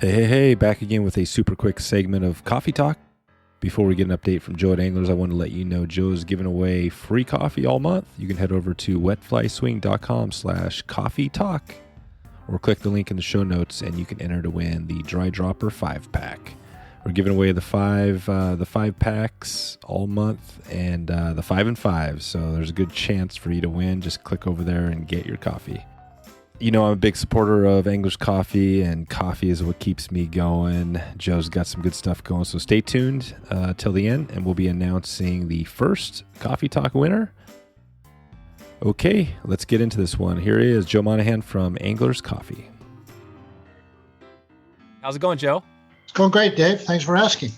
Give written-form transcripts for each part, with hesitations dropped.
Hey, back again with a super quick segment of Coffee Talk. Before we get an update from Joe at Anglers, I want to let you know Joe's giving away free coffee all month. You can head over to wetflyswing.com/coffee talk or click the link in the show notes and you can enter to win the Dry Dropper 5-pack. We're giving away the five packs all month and the 5 and 5. So there's a good chance for you to win. Just click over there and get your coffee. You know, I'm a big supporter of Anglers Coffee, and coffee is what keeps me going. Joe's got some good stuff going, so stay tuned till the end, and we'll be announcing the first Coffee Talk winner. Okay, let's get into this one. Here is Joe Monaghan from Anglers Coffee. How's it going, Joe? It's going great, Dave. Thanks for asking.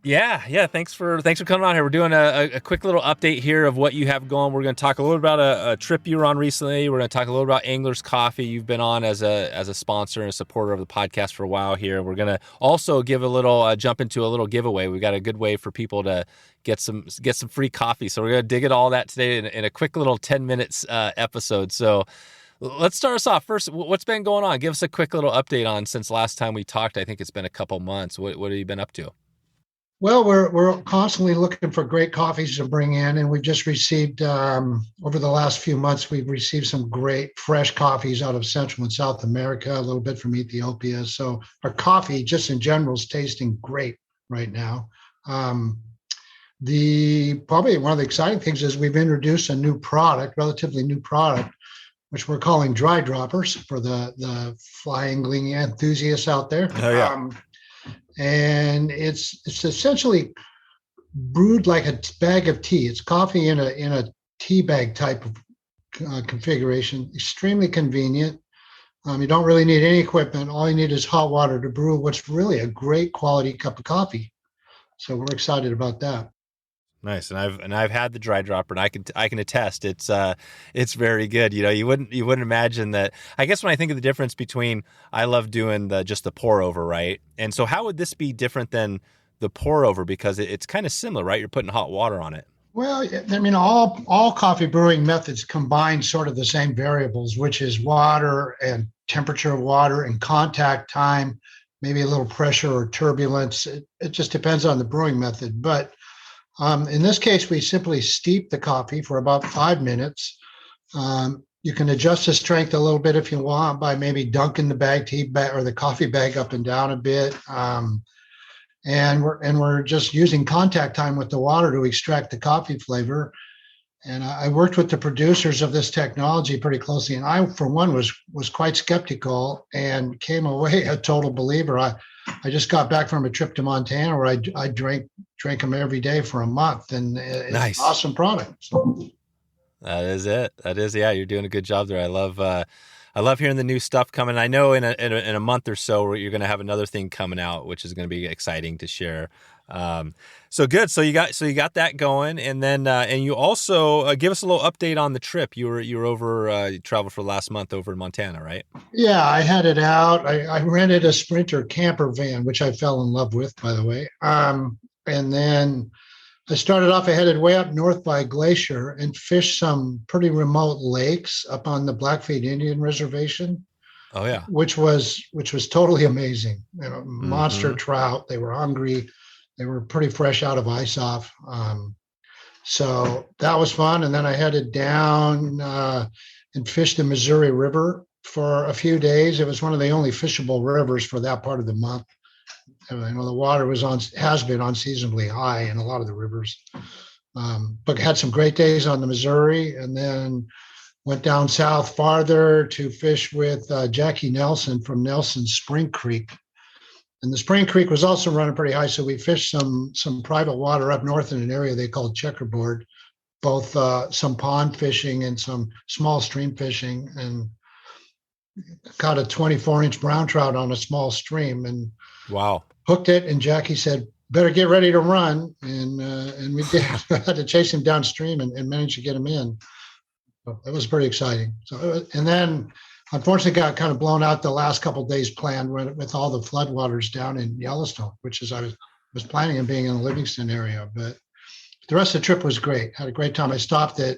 Yeah. Thanks for coming on here. We're doing a quick little update here of what you have going. We're going to talk a little about a trip you were on recently. We're going to talk a little about Anglers Coffee. You've been on as a sponsor and a supporter of the podcast for a while here. We're going to also give a little jump into a little giveaway. We've got a good way for people to get some free coffee. So we're going to dig at all that today in a quick little 10 minutes episode. So let's start us off. First, what's been going on? Give us a quick little update on since last time we talked. I think it's been a couple months. What have you been up to? Well, we're constantly looking for great coffees to bring in, and we've just received over the last few months, we've received some great fresh coffees out of Central and South America, a little bit from Ethiopia. So our coffee, just in general, is tasting great right now. Probably one of the exciting things is we've introduced a new product, relatively new product, which we're calling dry droppers for the fly angling enthusiasts out there. Oh, yeah. And it's essentially brewed like a bag of tea. It's coffee in a tea bag type of configuration. Extremely convenient. You don't really need any equipment. All you need is hot water to brew what's really a great quality cup of coffee. So we're excited about that. Nice, and I've had the dry dropper, and I can attest it's very good. You know, you wouldn't imagine that. I guess when I think of the difference between, I love doing just the pour over, right? And so how would this be different than the pour over, because it's kind of similar, right? You're putting hot water on it. Well, I mean, all coffee brewing methods combine sort of the same variables, which is water and temperature of water and contact time, maybe a little pressure or turbulence. It just depends on the brewing method, but in this case, we simply steep the coffee for about 5 minutes. You can adjust the strength a little bit if you want by maybe dunking the tea bag or the coffee bag up and down a bit. And we're just using contact time with the water to extract the coffee flavor. And I worked with the producers of this technology pretty closely, and I, for one, was quite skeptical and came away a total believer. I just got back from a trip to Montana where I drank them every day for a month, and it's Nice. An awesome product. So. That is it. Yeah. You're doing a good job there. I love hearing the new stuff coming. I know in a month or so you're going to have another thing coming out, which is going to be exciting to share. So good. So you got that going, and then and you also give us a little update on the trip. You were over. You traveled for the last month over in Montana, right? Yeah, I headed out. I rented a Sprinter camper van, which I fell in love with, by the way. And then I started off. I headed way up north by Glacier and fished some pretty remote lakes up on the Blackfeet Indian Reservation. Oh yeah, which was totally amazing. You know, monster trout. They were hungry. They were pretty fresh out of ice off. So that was fun. And then I headed down and fished the Missouri River for a few days. It was one of the only fishable rivers for that part of the month. I know the water has been unseasonably high in a lot of the rivers. But had some great days on the Missouri, and then went down south farther to fish with Jackie Nelson from Nelson's Spring Creek. And the Spring Creek was also running pretty high, so we fished some private water up north in an area they called Checkerboard, both some pond fishing and some small stream fishing, and caught a 24-inch brown trout on a small stream, and wow, hooked it. And Jackie said, "Better get ready to run," and we did. I had to chase him downstream and managed to get him in. So it was pretty exciting. And then, unfortunately, got kind of blown out the last couple of days planned with all the floodwaters down in Yellowstone, which is I was planning on being in the Livingston area. But the rest of the trip was great. Had a great time. I stopped at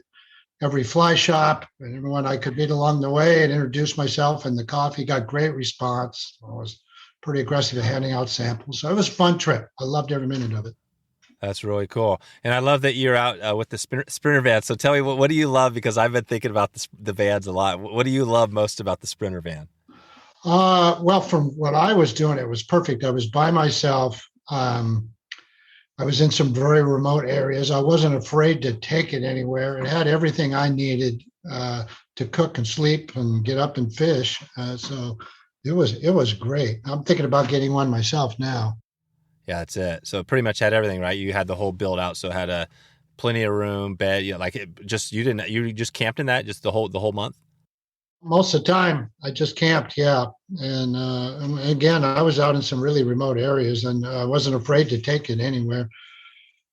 every fly shop and everyone I could meet along the way and introduced myself, and the coffee got great response. I was pretty aggressive at handing out samples. So it was a fun trip. I loved every minute of it. That's really cool. And I love that you're out with the Sprinter van. So tell me, what do you love? Because I've been thinking about the vans a lot. What do you love most about the Sprinter van? Well, from what I was doing, it was perfect. I was by myself. I was in some very remote areas. I wasn't afraid to take it anywhere. It had everything I needed to cook and sleep and get up and fish. So it was great. I'm thinking about getting one myself now. Yeah, that's it. So it pretty much had everything, right? You had the whole build out, so it had plenty of room, bed. You just camped in that just the whole month. Most of the time, I just camped, yeah. And again, I was out in some really remote areas, and I wasn't afraid to take it anywhere.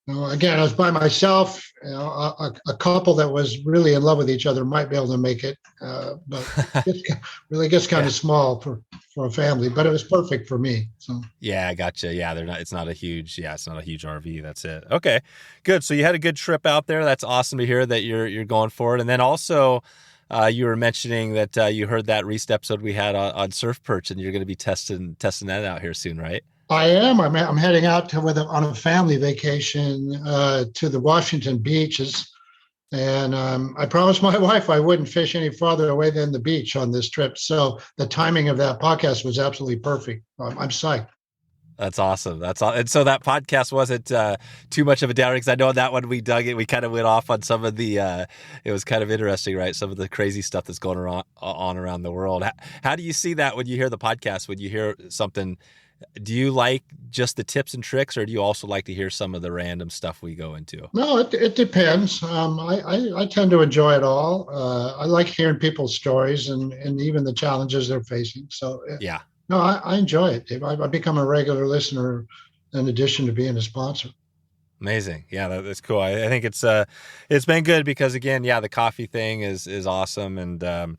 Again, I was by myself. A couple that was really in love with each other might be able to make it, but it really gets kind of small for a family. But it was perfect for me. So yeah, I gotcha. Yeah, it's not a huge RV. That's it. Okay, good. So you had a good trip out there. That's awesome to hear that you're going for it. And then also, you were mentioning that you heard that recent episode we had on surf perch, and you're going to be testing that out here soon, right? I am. I'm heading out on a family vacation to the Washington beaches, and I promised my wife I wouldn't fish any farther away than the beach on this trip. So the timing of that podcast was absolutely perfect. I'm psyched. That's awesome. That's all. And so that podcast wasn't too much of a downer, because I know that when we dug it, we kind of went off on some of the. It was kind of interesting, right? Some of the crazy stuff that's going on around the world. How do you see that when you hear the podcast? When you hear something? Do you like just the tips and tricks, or do you also like to hear some of the random stuff we go into? No, it depends. I tend to enjoy it all. I like hearing people's stories and even the challenges they're facing. So yeah, no, I enjoy it. I've become a regular listener in addition to being a sponsor. Amazing. Yeah, that's cool. I think it's been good because, again, yeah, the coffee thing is awesome. And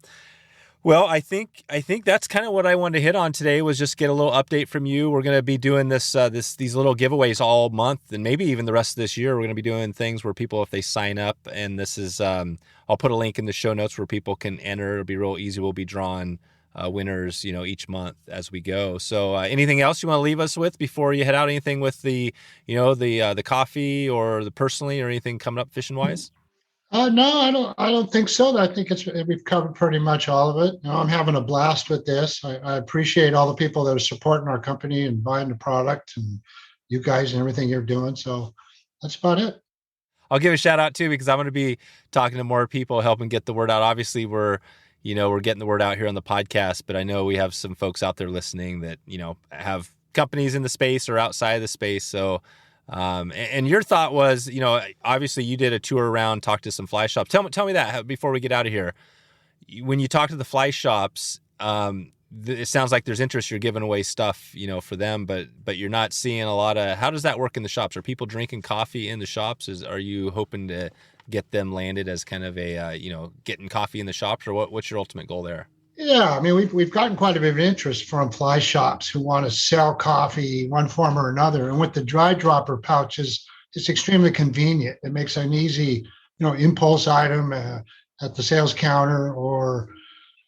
well, I think that's kind of what I wanted to hit on today, was just get a little update from you. We're going to be doing these little giveaways all month, and maybe even the rest of this year. We're going to be doing things where people, if they sign up, and this is I'll put a link in the show notes where people can enter. It'll be real easy. We'll be drawing winners, each month as we go. So anything else you want to leave us with before you head out? Anything with the coffee or the personally, or anything coming up fishing wise? No, I don't think so. I think we've covered pretty much all of it. I'm having a blast with this. I appreciate all the people that are supporting our company and buying the product, and you guys and everything you're doing. So that's about it. I'll give a shout out too, because I'm going to be talking to more people, helping get the word out. Obviously, we're getting the word out here on the podcast, but I know we have some folks out there listening that, have companies in the space or outside of the space. So, and your thought was, obviously you did a tour around, talked to some fly shops. Tell me that before we get out of here. When you talk to the fly shops, it sounds like there's interest. You're giving away stuff, for them, but you're not seeing a lot of. How does that work in the shops? Are people drinking coffee in the shops? Are you hoping to get them landed as kind of a getting coffee in the shops, or what's your ultimate goal there? Yeah, I mean, we've gotten quite a bit of interest from fly shops who want to sell coffee one form or another. And with the dry dropper pouches, it's extremely convenient. It makes an easy, impulse item at the sales counter, or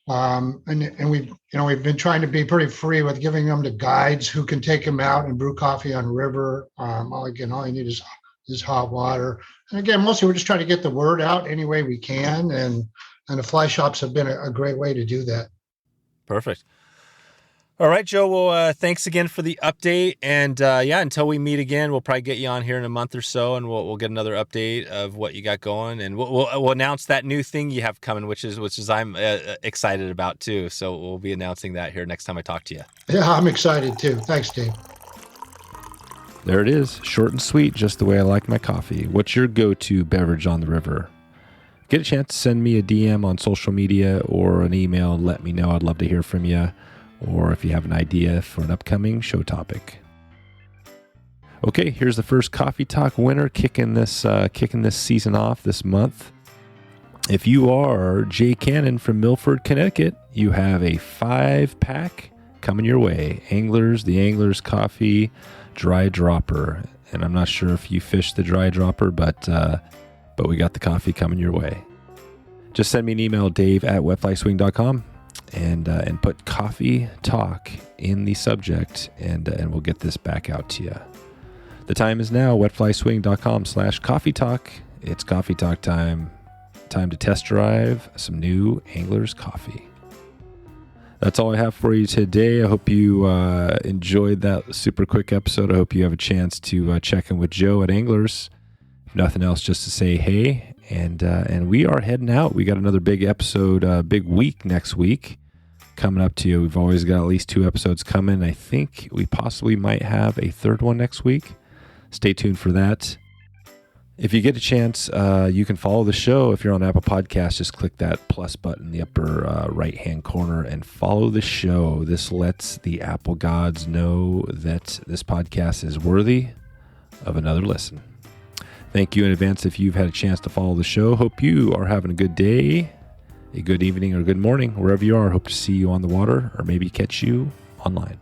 and we've been trying to be pretty free with giving them to guides who can take them out and brew coffee on river. All you need is hot water. And again, mostly we're just trying to get the word out any way we can, and the fly shops have been a great way to do that. Perfect. All right, Joe. Well, thanks again for the update. And until we meet again, we'll probably get you on here in a month or so, and we'll get another update of what you got going, and we'll announce that new thing you have coming, which is I'm excited about too. So we'll be announcing that here next time I talk to you. Yeah, I'm excited too. Thanks, Dave. There it is, short and sweet, just the way I like my coffee. What's your go-to beverage on the river? Get a chance to send me a DM on social media or an email. Let me know. I'd love to hear from you. Or if you have an idea for an upcoming show topic. Okay, here's the first Coffee Talk winner kicking this season off this month. If you are Jay Cannon from Milford, Connecticut, you have a 5-pack coming your way. The Anglers Coffee Dry Dropper. And I'm not sure if you fish the dry dropper, but we got the coffee coming your way. Just send me an email, dave@wetflyswing.com, and put coffee talk in the subject, and we'll get this back out to you. The time is now, wetflyswing.com/coffee talk. It's coffee talk time. Time to test drive some new Anglers coffee. That's all I have for you today. I hope you enjoyed that super quick episode. I hope you have a chance to check in with Joe at Anglers. If nothing else, just to say hey. And we are heading out. We got another big episode, big week next week coming up to you. We've always got at least 2 episodes coming. I think we possibly might have a third one next week. Stay tuned for that. If you get a chance, you can follow the show. If you're on Apple Podcasts, just click that plus button in the upper right-hand corner and follow the show. This lets the Apple gods know that this podcast is worthy of another listen. Thank you in advance if you've had a chance to follow the show. Hope you are having a good day, a good evening, or a good morning, wherever you are. Hope to see you on the water or maybe catch you online.